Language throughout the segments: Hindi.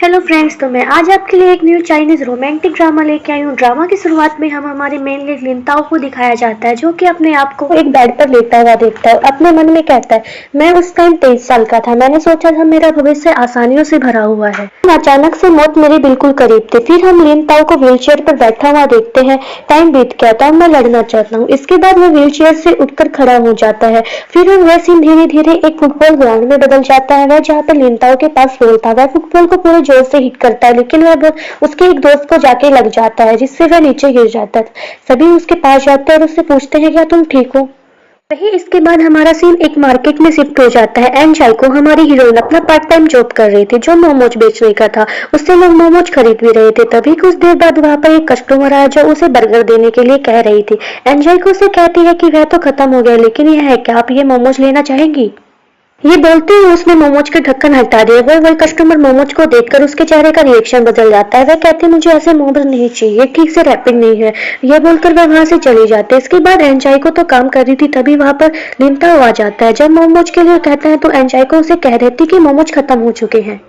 हेलो फ्रेंड्स, तो मैं आज आपके लिए एक न्यू चाइनीज रोमांटिक ड्रामा लेके आई हूँ। ड्रामा की शुरुआत में हम हमारे मेन लीड लिनताओ को दिखाया जाता है, जो कि अपने आप को एक बेड पर लेटा हुआ देखता है। अपने मन में कहता है, मैं उस टाइम 23 साल का था, मैंने सोचा था मेरा भविष्य आसानियों से भरा हुआ है। अचानक से मौत मेरे बिल्कुल करीब थी। फिर हम लिनताओ को व्हीलचेयर पर बैठा हुआ देखते हैं। टाइम बीत गया था, मैं लड़ना चाहता हूँ। इसके बाद वो व्हीलचेयर से उठकर खड़ा हो जाता है। फिर वह सीन धीरे धीरे एक फुटबॉल ग्राउंड में बदल जाता है। वह जहाँ पर लिनताओ के पास बॉल था, वह फुटबॉल को पूरे जोर से हिट करता है, लेकिन वह उसके एक दोस्त को जाके लग जाता है, जिससे वह नीचे गिर जाता है। सभी उसके पास जाते हैं और उससे पूछते हैं, क्या तुम ठीक हो? वही इसके बाद हमारा सीन एक मार्केट में शिफ्ट हो जाता है। एन चाइको, हमारी हीरोइन, अपना पार्ट टाइम जॉब कर रही थी, जो मोमोज बेचने का था। उससे लोग मोमोज खरीद भी रहे थे। तभी कुछ देर बाद वहां पर एक कस्टमर आया, जो उसे बर्गर देने के लिए कह रही थी। एन चाइको से कहती है कि वह तो खत्म हो गया, लेकिन यह है, क्या आप ये मोमोज लेना चाहेंगी? ये बोलते ही उसने मोमोज के ढक्कन हटा दिया। वह कस्टमर मोमोज को देखकर उसके चेहरे का रिएक्शन बदल जाता है। वह कहते, मुझे ऐसे मोमोज नहीं चाहिए, ठीक से रैपिंग नहीं है। यह बोलकर वह वहां से चली जाती है। इसके बाद एनचाई को तो काम कर रही थी, तभी वहां पर लिनताओ आ जाता है। जब मोमोज के लिए कहता है तो एनचाई को उसे कह देती कि मोमोज खत्म हो चुके हैं।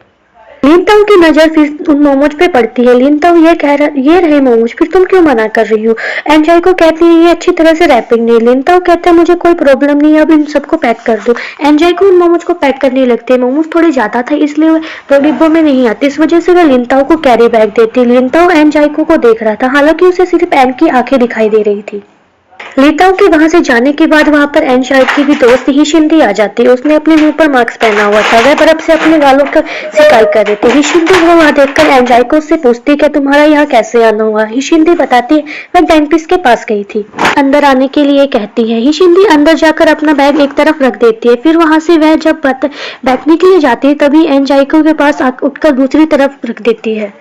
लिनताओ की नजर फिर उन मोमोज पे पड़ती है। लिनताओ ये रहे मोमोज, फिर तुम क्यों मना कर रही हो? एनचाई को कहती है, ये अच्छी तरह से रैपिंग नहीं। लिनताओ कहता है, मुझे कोई प्रॉब्लम नहीं है, अब इन सबको पैक कर दो। एनचाई को उन मोमोज को पैक करने लगते हैं। मोमोज थोड़े ज्यादा थे, इसलिए वह 2 डिब्बों में नहीं आते। इस वजह से वह लिनताओ को कैरी बैग देती है। लिनताओ एनचाई को देख रहा था, हालांकि उसे सिर्फ एन की आंखें दिखाई दे रही थी। लिनताओ के वहां से जाने के बाद वहां पर एन शाइक की भी दोस्त हिशिंदी आ जाती है। उसने अपने मुंह पर मास्क पहना हुआ था। वह बर्फ से अपने गालों का शिकाई कर रही थी। हिशिंदी को वहां देखकर एन जाइको से पूछती है, क्या तुम्हारा यहाँ कैसे आना हुआ? हिशिंदी बताती है, वह डेंटिस्ट के पास गई थी, अंदर आने के लिए कहती है। हिशिंदी अंदर जाकर अपना बैग एक तरफ रख देती है। फिर वहां से वह जब बैठने के लिए जाती है, तभी एन जाइको के पास उठकर दूसरी तरफ रख देती है।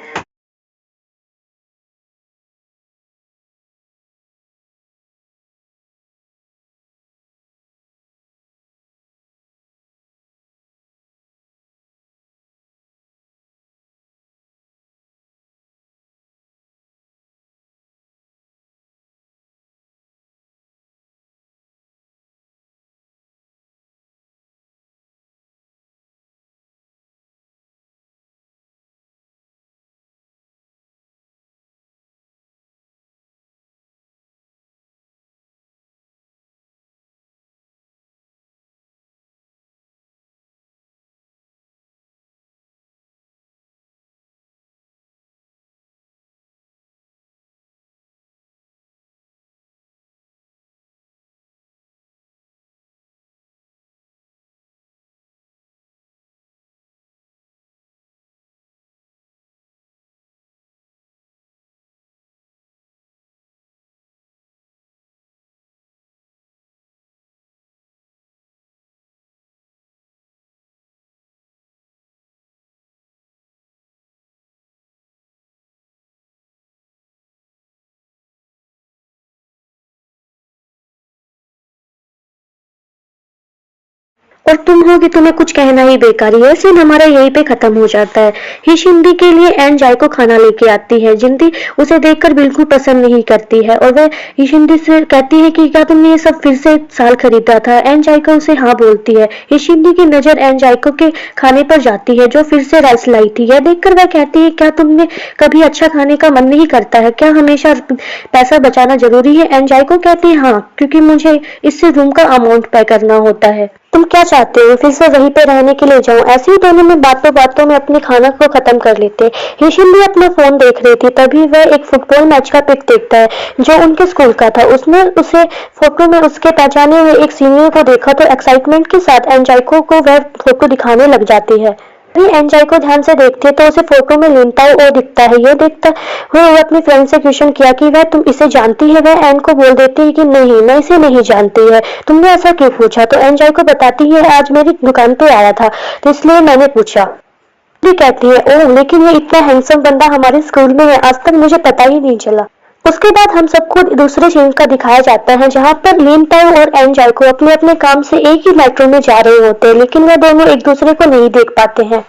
और तुम हो कि तुम्हें कुछ कहना ही बेकार है। सीन हमारा यहीं पे खत्म हो जाता है। हिशिंदी के लिए एन जाय को खाना लेके आती है। जिंदी उसे देखकर बिल्कुल पसंद नहीं करती है और वह हिशिंदी से कहती है कि क्या तुमने ये सब फिर से साल खरीदा था? एन जायको उसे हाँ बोलती है। हिशिंदी की नजर एन जायको के खाने पर जाती है, जो फिर से राइस लाई थी। यह देखकर वह कहती है, क्या तुमने कभी अच्छा खाने का मन नहीं करता है? क्या हमेशा पैसा बचाना जरूरी है? एन जायको कहती है, हाँ, क्योंकि मुझे इससे रूम का अमाउंट पे करना होता है। तुम क्या चाहते हो? फिर से वहीं पे रहने के लिए जाऊं? ऐसे ही दोनों में बातों बातों में अपने खाना को खत्म कर लेते। हिशिंदी अपना फोन देख रही थी, तभी वह एक फुटबॉल मैच का पिक देखता है, जो उनके स्कूल का था। उसने उसे फोटो में उसके पहचाने हुए एक सीनियर को देखा तो एक्साइटमेंट के साथ एनजाइको को वह फोटो दिखाने लग जाती है। एनजाई को ध्यान से देखती है तो उसे फोटो में लिनताओ और दिखता है। ये देखता हुए वो अपने फ्रेंड से क्वेश्चन किया कि वह तुम इसे जानती है? वह एन को बोल देती है कि नहीं, मैं इसे नहीं जानती है। तुमने ऐसा क्यों पूछा? तो एनजाई को बताती है, आज मेरी दुकान पे आया था तो इसलिए मैंने पूछा। भी कहती है, ओह, लेकिन ये इतना हैंडसम बंदा हमारे स्कूल में है, आज तक मुझे पता ही नहीं चला। उसके बाद हम सबको दूसरे सीन का दिखाया जाता है, जहाँ पर लिनताओ और एन जाइको अपने अपने काम से एक ही मेट्रो में जा रहे होते हैं, लेकिन वे दोनों एक दूसरे को नहीं देख पाते हैं।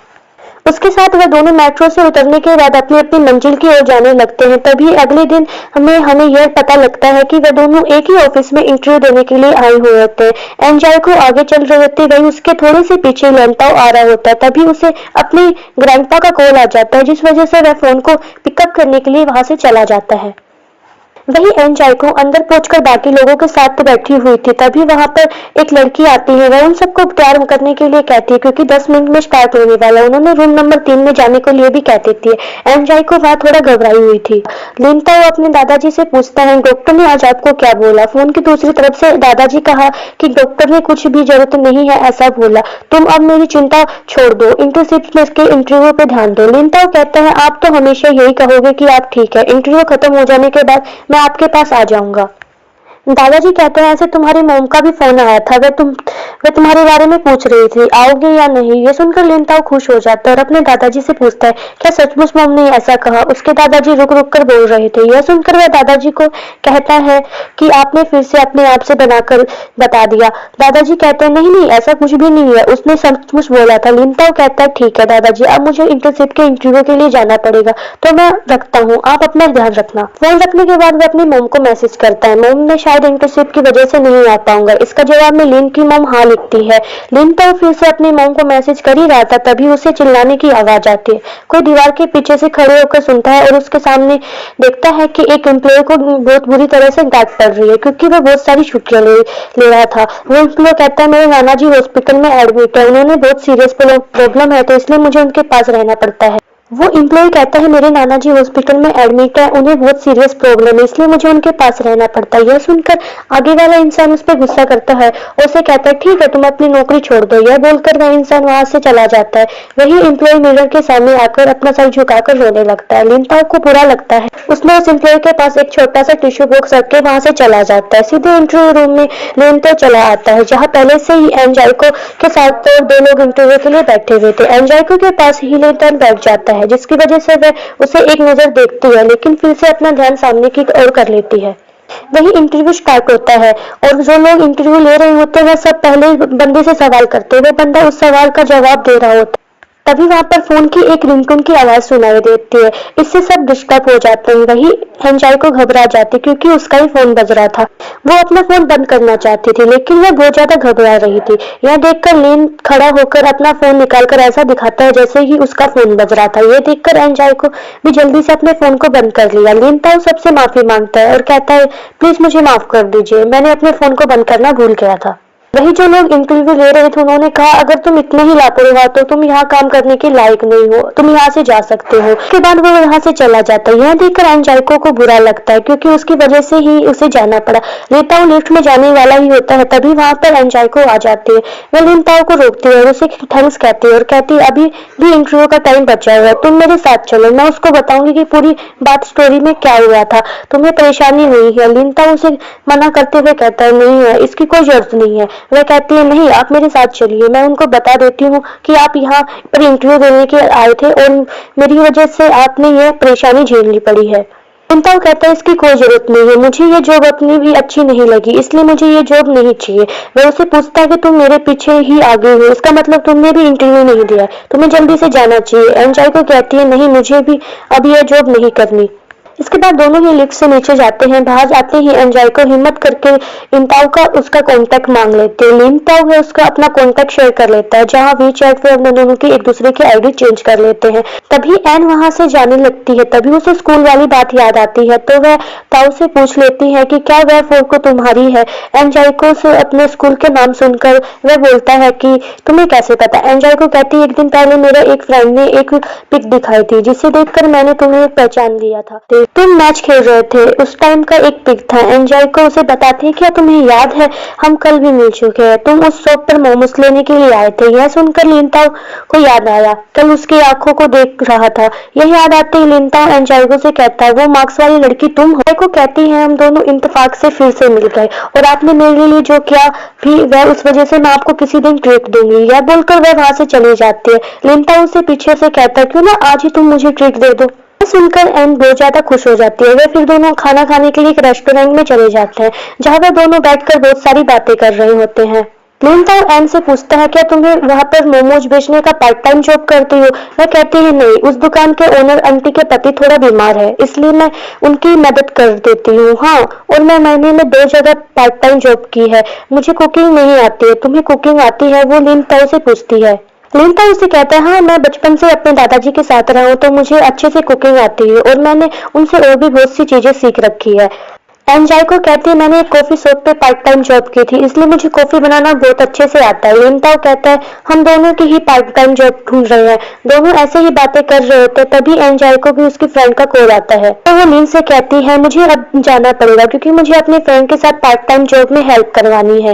उसके साथ वह दोनों मेट्रो से उतरने के बाद अपनी अपनी मंजिल की ओर जाने लगते हैं। तभी अगले दिन हमें यह पता लगता है कि वह दोनों एक ही ऑफिस में इंटरव्यू देने के लिए आए हुए होते हैं। एनजाइको आगे चल रहे होते, वही उसके थोड़े से पीछे लेंताओ आ रहा होता है। तभी उसे अपनी ग्रैंडपा का कॉल आ जाता है, जिस वजह से वह फोन को पिकअप करने के लिए वहां से चला जाता है। वही एनजाइको अंदर पहुंचकर बाकी लोगों के साथ बैठी हुई थी। तभी वहां पर एक लड़की आती है, वह उन सबको तैयार करने के लिए कहती है क्योंकि 10 मिनट में स्टार्ट होने वाला। उन्होंने रूम नंबर 3 में जाने के लिए भी कह देती है। एनजाइको वहां थोड़ा घबराई हुई थी। लिनताओ अपने दादाजी से पूछता है, डॉक्टर ने आज आपको क्या बोला? फोन की दूसरी तरफ से दादाजी कहा कि डॉक्टर ने कुछ भी जरूरत नहीं है ऐसा बोला, तुम अब मेरी चिंता छोड़ दो, इंटर्नशिप में इसके इंटरव्यू पे ध्यान दो। लिनताओ कहता है, आप तो हमेशा यही कहोगे कि आप ठीक है, इंटरव्यू खत्म हो जाने के बाद मैं आपके पास आ जाऊंगा। दादाजी कहते हैं, ऐसे तुम्हारी मॉम का भी फोन आया था, वे तुम्हारे बारे में पूछ रही थी, आओगे या नहीं। ये सुनकर लिनताओ खुश हो जाता है और अपने दादाजी से पूछता है, क्या सचमुच मॉम ने ऐसा कहा? उसके दादाजी रुक रुक कर बोल रहे थे। यह सुनकर वह दादाजी को कहता है कि आपने फिर से अपने आप से बनाकर बता दिया। दादाजी कहते हैं, नहीं नहीं, ऐसा कुछ भी नहीं है, उसने सचमुच बोला था। लिनताओ कहता है, ठीक है दादाजी, अब मुझे इंटर्नशिप के इंटरव्यू के लिए जाना पड़ेगा, तो मैं रखता हूँ, आप अपना ध्यान रखना। फोन रखने के बाद वह अपनी मॉम को मैसेज करता है, मॉम ने शायद इंटर्नशिप की वजह से नहीं आ पाऊंगा। इसका जवाब में लिन की मॉम हाँ लिखती है। लिन तो फिर से अपनी मॉम को मैसेज कर ही रहा था, तभी उसे चिल्लाने की आवाज आती है। कोई दीवार के पीछे से खड़े होकर सुनता है और उसके सामने देखता है कि एक एम्प्लॉय को बहुत बुरी तरह से डांट पड़ रही है क्योंकि वह बहुत सारी छुट्टियां ले रहा था। वो एम्प्लॉय कहता है, मेरे नाना जी हॉस्पिटल में एडमिट है, उन्होंने बहुत सीरियस प्रॉब्लम है, तो इसलिए मुझे उनके पास रहना पड़ता है। वो एम्प्लॉय कहता है, मेरे नाना जी हॉस्पिटल में एडमिट है, उन्हें बहुत सीरियस प्रॉब्लम है, इसलिए मुझे उनके पास रहना पड़ता है। यह सुनकर आगे वाला इंसान उस पर गुस्सा करता है और उसे कहता है, ठीक है, तुम अपनी नौकरी छोड़ दो। यह बोलकर वह इंसान वहां से चला जाता है। वही एम्प्लॉय मिरर के सामने आकर अपना सर झुकाकर रोने लगता है। लिनताओ को बुरा लगता है। उसने उस एम्प्लॉय के पास एक छोटा सा टिश्यू बॉक्स रख के वहां से चला जाता है। सीधे इंटरव्यू रूम में लिनताओ चला आता है, जहाँ पहले से ही एनजाइको के साथ और 2 लोग इंटरव्यू के लिए बैठे हुए थे। एनजाइको के पास ही लिनताओ बैठ जाता है, जिसकी वजह से वह उसे एक नजर देखती है, लेकिन फिर से अपना ध्यान सामने की ओर कर लेती है। वही इंटरव्यू स्टार्ट होता है और जो लोग इंटरव्यू ले रहे होते हैं सब पहले बंदे से सवाल करते हैं। वह बंदा उस सवाल का जवाब दे रहा होता है। तभी वहां पर फोन की एक रिंगटोन की आवाज सुनाई देती है। इससे सब डिस्टर्ब हो जाते हैं। वही एनजाइको घबरा जाती क्योंकि उसका ही फोन बज रहा था। वो अपना फोन बंद करना चाहती थी, लेकिन वह बहुत ज्यादा घबरा रही थी। यह देखकर लिन खड़ा होकर अपना फोन निकालकर ऐसा दिखाता है जैसे ही उसका फोन बज रहा था। यह देखकर एनजाइको भी जल्दी से अपने फोन को बंद कर लिया। लिन ताऊ सबसे माफी मांगता है और कहता है, प्लीज मुझे माफ कर दीजिए, मैंने अपने फोन को बंद करना भूल गया था। वही जो लोग इंटरव्यू ले रहे थे उन्होंने कहा, अगर तुम इतने ही लापरवाह तो तुम यहाँ काम करने के लायक नहीं हो, तुम यहाँ से जा सकते हो। उसके बाद वो यहाँ से चला जाता है। यह देखकर एनजाइको को बुरा लगता है क्योंकि उसकी वजह से ही उसे जाना पड़ा। लिनताओ लिफ्ट में जाने वाला ही होता है, तभी वहां पर एनजाइको आ जाती है। वह लिनताओ को रोकती है और उसे थैंक्स कहती है और कहती है, अभी भी इंटरव्यू का टाइम बचा हुआ है, तुम मेरे साथ चलो, मैं उसको बताऊंगी कि पूरी बात स्टोरी में क्या हुआ था, तुम्हें परेशानी हुई है। लिनताओ उसे मना करते हुए कहता है, नहीं है, इसकी कोई जरूरत नहीं है। वह कहती है, नहीं, आप मेरे साथ चलिए, मैं उनको बता देती हूँ कि आप यहाँ पर इंटरव्यू देने के आए थे और मेरी वजह से आपने यह परेशानी झेलनी पड़ी है। लिनताओ कहता है, इसकी कोई जरूरत नहीं है, मुझे ये जॉब अपनी भी अच्छी नहीं लगी, इसलिए मुझे ये जॉब नहीं चाहिए। वह उसे पूछता है कि तुम मेरे पीछे ही आ गई हो, इसका मतलब तुमने भी इंटरव्यू नहीं दिया, तुम्हें जल्दी से जाना चाहिए। एनजाइको कहती है, नहीं, मुझे भी अब यह जॉब नहीं करनी। इसके बाद दोनों ही लिफ्ट से नीचे जाते हैं। बाहर जाते ही एनजाइको हिम्मत करके लिनताओ का उसका कांटेक्ट मांग लेते हैं। लिनताओ है उसका अपना कांटेक्ट शेयर कर लेता है, जहां वीचैट पे अपने दोनों की एक दूसरे की आईडी चेंज कर लेते हैं। तभी एन वहां से जाने लगती है। तभी उसे स्कूल वाली बात याद आती है, तो वह ताऊ से पूछ लेती है कि क्या वह फोटो तुम्हारी है। एनजाइको से अपने स्कूल के नाम सुनकर वह बोलता है कि तुम्हें कैसे पता। एनजाइको कहती है, एक दिन पहले मेरे एक फ्रेंड ने एक पिक दिखाई थी, जिसे देखकर मैंने तुम्हें पहचान लिया था। तुम मैच खेल रहे थे, उस टाइम का एक पिक था। एनजाइको उसे बताती है, क्या तुम्हें याद है, हम कल भी मिल चुके हैं, तुम उस शॉप पर मोमोस लेने के लिए आए थे। यह सुनकर लिनताओ को याद आया, कल उसकी आंखों को देख रहा था। यह याद आते ही लिनताओ एनजाइको से कहता है, वो मार्क्स वाली लड़की तुम हो। को कहती है, हम दोनों इत्तेफाक से फिर से मिल गए और आपने मेरे लिए जो किया भी वह उस वजह से मैं आपको किसी दिन ट्रीट दूंगी। यह बोलकर वह वहां से चली जाती है। लिनताओ उसे पीछे से कहता है, क्यों ना आज ही तुम मुझे ट्रीट दे दो। सुनकर एन बहुत ज्यादा खुश हो जाती है। वे फिर दोनों खाना खाने के लिए एक रेस्टोरेंट में चले जाते हैं, जहां वे दोनों बैठकर बहुत सारी बातें कर रहे होते हैं। लीनताओ एन से पूछता है क्या तुम्हें वहां पर मोमोज बेचने का पार्ट टाइम जॉब करती हो। वह कहती है नहीं, उस दुकान के ओनर आंटी के पति थोड़ा बीमार है इसलिए मैं उनकी मदद कर देती हूँ। हाँ, और मैं महीने में 2 जगह पार्ट टाइम जॉब की है। मुझे कुकिंग नहीं आती है, तुम्हें कुकिंग आती है? वो लीनताओ से पूछती है। लीनताओ उसे कहता है हाँ, मैं बचपन से अपने दादाजी के साथ रहा हूँ तो मुझे अच्छे से कुकिंग आती है और मैंने उनसे और भी बहुत सी चीजें सीख रखी है। एनजाई को कहती है मैंने एक कॉफी शॉप पे पार्ट टाइम जॉब की थी इसलिए मुझे कॉफी बनाना बहुत अच्छे से आता है। लिनताओ कहता है हम दोनों की ही पार्ट टाइम जॉब ढूंढ रहे हैं। दोनों ऐसे ही बातें कर रहे होते तभी एनजाई को भी उसकी फ्रेंड का कॉल आता है तो वो लीन से कहती है मुझे अब जाना पड़ेगा क्योंकि मुझे अपने फ्रेंड के साथ पार्ट टाइम जॉब में हेल्प करवानी है।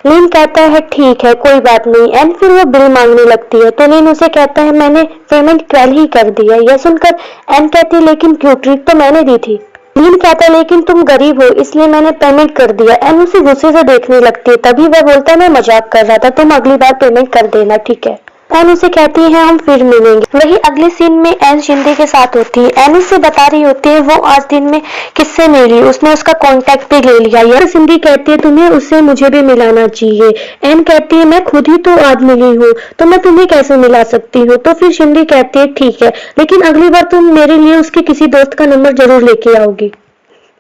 लीन कहता है ठीक है, कोई बात नहीं। एंड फिर वो बिल मांगने लगती है तो लीन उसे कहता है मैंने पेमेंट कल ही कर दी है। यह सुनकर एन कहती है लेकिन क्यों, ट्रीट तो मैंने दी थी। लीन कहता है लेकिन तुम गरीब हो इसलिए मैंने पेमेंट कर दिया। एन उसे गुस्से से देखने लगती है तभी वह बोलता है मैं मजाक कर रहा था, तुम अगली बार पेमेंट कर देना, ठीक है। एन उसे कहती है हम फिर मिलेंगे। वही अगले सीन में एन शिंदे के साथ होती है। एन उससे बता रही होती है वो आज दिन में किससे मिली, उसने उसका कांटेक्ट भी ले लिया। यह शिंदे कहती है तुम्हें उससे मुझे भी मिलाना चाहिए। एन कहती है मैं खुद ही तो आज मिली हूँ तो मैं तुम्हें कैसे मिला सकती हूँ। तो फिर शिंदे कहती है ठीक है लेकिन अगली बार तुम मेरे लिए उसके किसी दोस्त का नंबर जरूर लेके आओगी।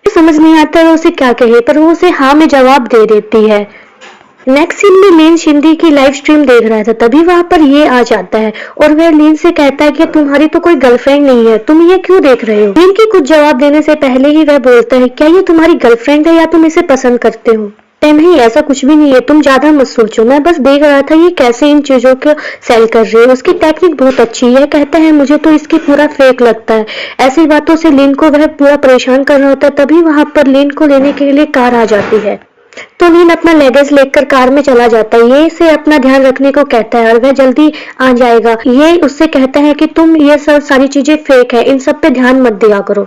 समझ नहीं आता है उसे क्या कहे पर वो उसे हाँ में जवाब दे देती है। नेक्स्ट सीन में लीन शिंदे की लाइव स्ट्रीम देख रहा था तभी वहां पर ये आ जाता है और वह लीन से कहता है कि तुम्हारी तो कोई गर्लफ्रेंड नहीं है, तुम ये क्यों देख रहे हो। लीन के कुछ जवाब देने से पहले ही वह बोलता है क्या ये तुम्हारी गर्लफ्रेंड है या तुम इसे पसंद करते हो। नहीं, ऐसा कुछ भी नहीं है, तुम ज्यादा मत सोचो, मैं बस देख रहा था ये कैसे इन चीजों को सेल कर रही है, उसकी टेक्निक बहुत अच्छी है। कहता है मुझे तो इसकी पूरा फेक लगता है। ऐसी बातों से लीन को वह पूरा परेशान कर रहा होता है तभी वहां पर लीन को लेने के लिए कार आ जाती है तो लीन अपना लगेज लेकर कार में चला जाता है। ये इसे अपना ध्यान रखने को कहता है और वह जल्दी आ जाएगा। ये उससे कहता है कि तुम ये सब सारी चीजें फेक है, इन सब पे ध्यान मत दिया करो।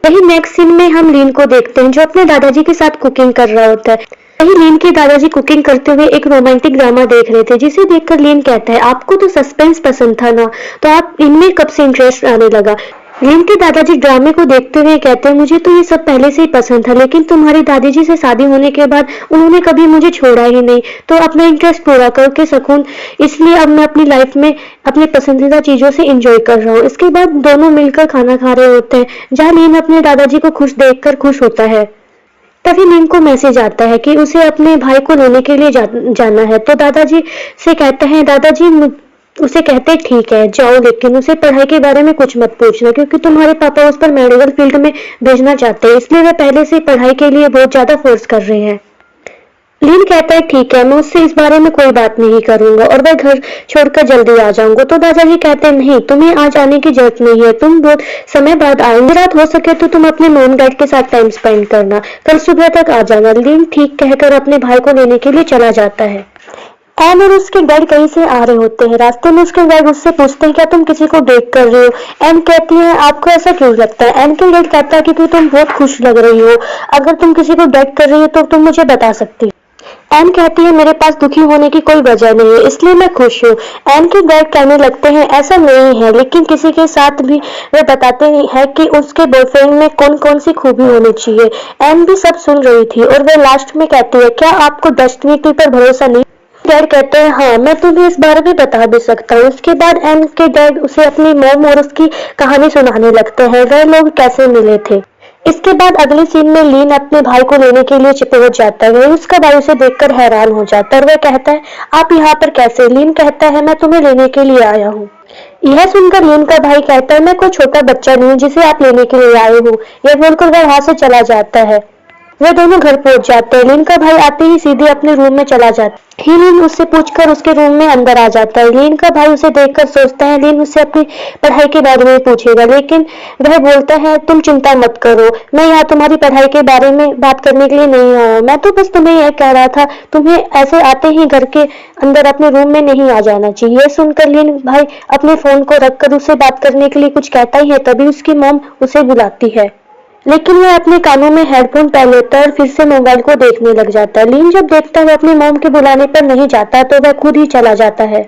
वही नेक्स्ट सीन में हम लीन को देखते हैं जो अपने दादाजी के साथ कुकिंग कर रहा होता है। वही लीन के दादाजी कुकिंग करते हुए एक रोमांटिक ड्रामा देख रहे थे जिसे देखकर लीन कहता है आपको तो सस्पेंस पसंद था ना, तो आप इनमें कब से इंटरेस्ट आने लगा। लीन के दादाजी ड्रामे को देखते हुए कहते हैं मुझे तो ये सब पहले से ही पसंद था लेकिन तुम्हारी दादी से शादी होने के बाद उन्होंने कभी मुझे छोड़ा ही नहीं तो अपना इंटरेस्ट पूरा करके सकूं, इसलिए अब मैं अपनी लाइफ में अपनी पसंदीदा चीजों से एंजॉय कर रहा हूँ। इसके बाद दोनों मिलकर खाना खा रहे होते हैं जहाँ लीन अपने दादाजी को खुश देखकर खुश होता है। तभी लीन को मैसेज आता है कि उसे अपने भाई को लेने के लिए जाना है तो दादाजी से कहता है दादाजी उसे कहते ठीक है जाओ लेकिन उसे पढ़ाई के बारे में कुछ मत पूछना क्योंकि तुम्हारे पापा उस पर मेडिकल फील्ड में भेजना चाहते हैं इसलिए वे पहले से पढ़ाई के लिए बहुत ज्यादा फोर्स कर रहे हैं। लीन कहता है ठीक है मैं उससे इस बारे में कोई बात नहीं करूंगा और वह घर छोड़कर जल्दी आ जाऊंगा। तो दादाजी कहते हैं नहीं, तुम्हें आज आने की जरूरत नहीं है, तुम बहुत समय बाद आएंगे, रात हो सके तो तुम अपने मॉम डैड के साथ टाइम स्पेंड करना, कल सुबह तक आ जाना। लीन ठीक कहकर अपने भाई को लेने के लिए चला जाता है। एन और उसके डैड कहीं से आ रहे होते हैं। रास्ते में उसके डैड उससे पूछते हैं क्या तुम किसी को डेट कर रहे हो। एन कहती है आपको ऐसा क्यों लगता है। एन के डैड कहता है क्योंकि तुम बहुत खुश लग रही हो, अगर तुम किसी को डेट कर रही हो तो तुम मुझे बता सकती हो। एन कहती है मेरे पास दुखी होने की कोई वजह नहीं है इसलिए मैं खुश हूँ। एन के डैड कहने लगते हैं ऐसा नहीं है लेकिन किसी के साथ भी वे बताते हैं कि उसके बॉयफ्रेंड में कौन कौन सी खूबी होनी चाहिए। एन भी सब सुन रही थी और वे लास्ट में कहती है क्या आपको डेस्टिनी पर भरोसा नहीं। डैड कहते हैं हाँ मैं तुम्हें इस बारे में बता भी सकता हूँ। उसके बाद एन के डैड उसे अपनी मॉम और उसकी कहानी सुनाने लगते हैं, वह लोग कैसे मिले थे। इसके बाद अगले सीन में लीन अपने भाई को लेने के लिए पहुंच जाता है। उसका भाई उसे देखकर हैरान हो जाता है और वह कहता है आप यहाँ पर कैसे। लीन कहता है मैं तुम्हें लेने के लिए आया हूँ। यह सुनकर लीन का भाई कहता है मैं कोई छोटा बच्चा नहीं हूँ जिसे आप लेने के लिए आए हो। यह बोलकर वह वहां से चला जाता है। वे दोनों घर पहुंच जाते हैं। लीन का भाई आते ही सीधे अपने रूम में चला जाता है। लीन उससे पूछकर उसके रूम में अंदर आ जाता है। लीन का भाई उसे देखकर सोचता है लीन उससे अपनी पढ़ाई के बारे में पूछेगा लेकिन वह बोलता है तुम चिंता मत करो, मैं यहाँ तुम्हारी पढ़ाई के बारे में बात करने के लिए नहीं आया, मैं तो बस तुम्हें यह कह रहा था तुम्हें ऐसे आते ही घर के अंदर अपने रूम में नहीं आ जाना चाहिए। यह सुनकर लीन भाई अपने फोन को रखकर उससे बात करने के लिए कुछ कहता ही है तभी उसकी मॉम उसे बुलाती है लेकिन वह अपने कानों में हेडफोन पहन लेता है और फिर से मोबाइल को देखने लग जाता है। लीन जब देखता है अपनी मॉम के बुलाने पर नहीं जाता तो वह खुद ही चला जाता है।